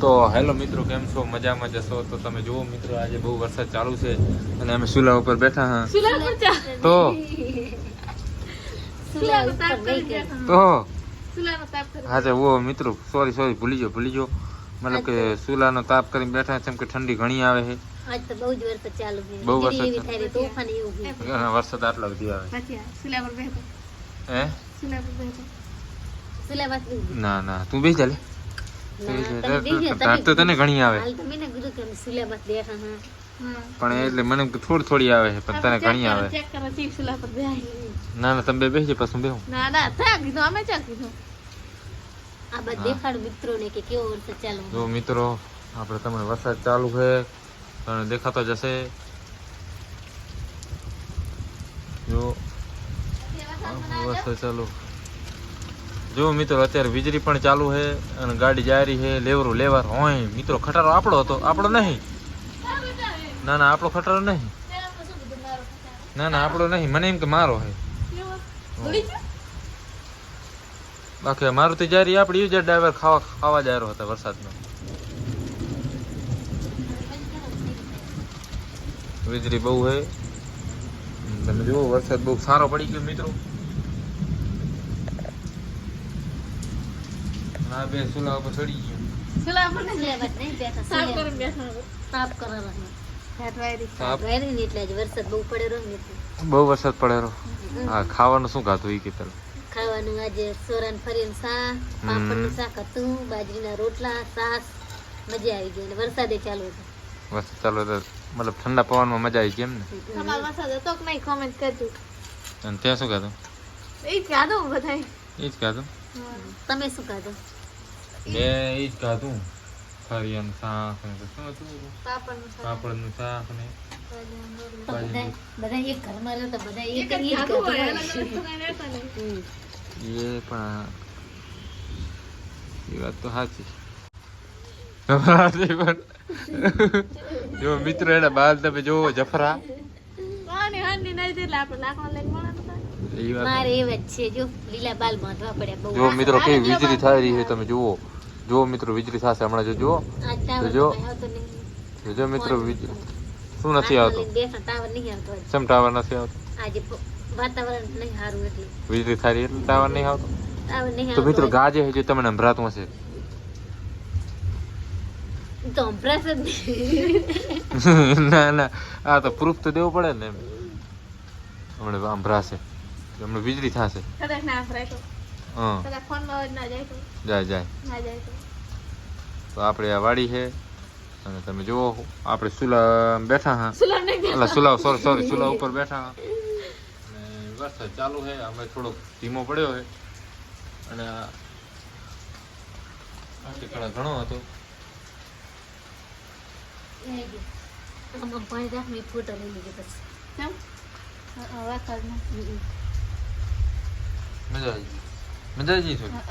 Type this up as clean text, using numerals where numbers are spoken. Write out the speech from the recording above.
તો હેલો મિત્રો, કેમ છો? મજામાં જશો તો તમે જુઓ મિત્રો, આજે બહુ વરસાદ ચાલુ છે અને અમે સુલા ઉપર બેઠા હા. તો હા તો વો મિત્રો, સોરી ભૂલી ગયો મતલબ કે સુલાનો તાપ કરીને બેઠા છે, કે ઠંડી ઘણી આવે છે. આજ તો બહુ જ વરસાદ ચાલુ છે. બહુ વીજળી વરસાદ એવી થાય છે, તોફાન એવું છે. વરસાદ આટલો બધી આવે હે? સુલા વાત ના તું બેસી ચાલે તો તને ઘણી આવે હાલ તમે ને કીધું કે અમે સુલા વાત બેઠા હા. પણ એટલે મને થોડી આવે છે, પણ તને ઘણી આવે. ના તમે બે બેસી પછી બેહું. આ બધ દેખાડ મિત્રોને કે કેવો વરસાદ ચાલુ છે. જો મિત્રો, આપણે તમને વરસાદ ચાલુ છે તમને દેખાતો જશે. જો વરસાદ ચાલુ. જો મિત્રો, અત્યારે વીજળી પણ ચાલુ છે અને ગાડી જાય રહી છે. લેવર હોય મિત્રો. ખટારો આપણો નહીં. ના આપણો ખટારો નહીં. ના આપણો નહીં. મને એમ કે મારો છે. બાકી મારુતિ જાય રહી આપડી યુઝર ડ્રાઈવર ખાવા જાય રહ્યો હતા વરસાદમાં. વીજળી બહુ છે. તમે જુઓ, વરસાદ બહુ સારો પડી ગયો મિત્રો. હા, બે સુલા ઉપર ચડી ગયો. સુલા પર નહીં બેઠા, સાફ કરીને બેઠા. સાફ કરાવવા એટલે આજે વરસાદ બહુ પડેલો ને બહુ વરસાદ પડેલો. હા, ખાવાનું શું ખાતું એ કે ખાવાનું આજે સોરાન ફરીને શાક, પાપડનું શાક હતું, બાજરીના રોટલા, છાશ. મજા આવી ગઈ. વરસાદે ચાલુ હતો. વરસાદ ચાલુ હતો મતલબ ઠંડા પવનમાં મજા આવી ગઈ એમ ને. તમારો વરસાદ હતો કે નહીં કોમેન્ટ કરજો. અને ત્યાં શું ખાધું? એ જ ખાધું બધાય. એ જ ખાધું. તમે શું ખાધું? મેં એ જ ખાધું. ફરિયાનું શાક ને શું હતું? પાપડનું શાક ને બધા એક ઘરમાં રહેતા, બધા એક જ એ પણ એ વાત તો સાચી. જો મિત્રો, એના બાલ તમે જોવો જફરા. મારે એવા જ છે. જો લીલા બાલ બાંધવા પડ્યા બહુ. જો મિત્રો, કેવી વીજળી થાય રહી છે તમે જુઓ. જો મિત્રો, વીજળી થશે હમણાં. જો મિત્રો, વીજળી શું નથી આવતું? ટાવર નહીં આવતો. કેમ ટાવર નથી આવતો? આજે વાતાવરણ નહીં સારું એટલે વીજળી થાય રહી એટલે ટાવર નહીં આવતો. ટાવર નહીં તો આવતો. મિત્રો, ગાજે છે જે તમને સંભળાતું હશે. તો સંભળાશે જ નહીં. ના આ તો પ્રૂફ તો દેવું પડે ને. હમણાં સંભળાશે, હમણાં વીજળી થશે. હા, જાય તો આપણે આ વાડી છે અને તમે જુઓ, આપણે સુલા બેઠા હા. સુલા ઉપર બેઠા હા. અને વરસાદ ચાલુ છે. અમે થોડોક ધીમો પડ્યો છે અને આ ટીકડા ઘણો હતો. આમાં પાણી રાખ, મેં ફોટો લઈ લીધો પછી. મજા આવી થોડી.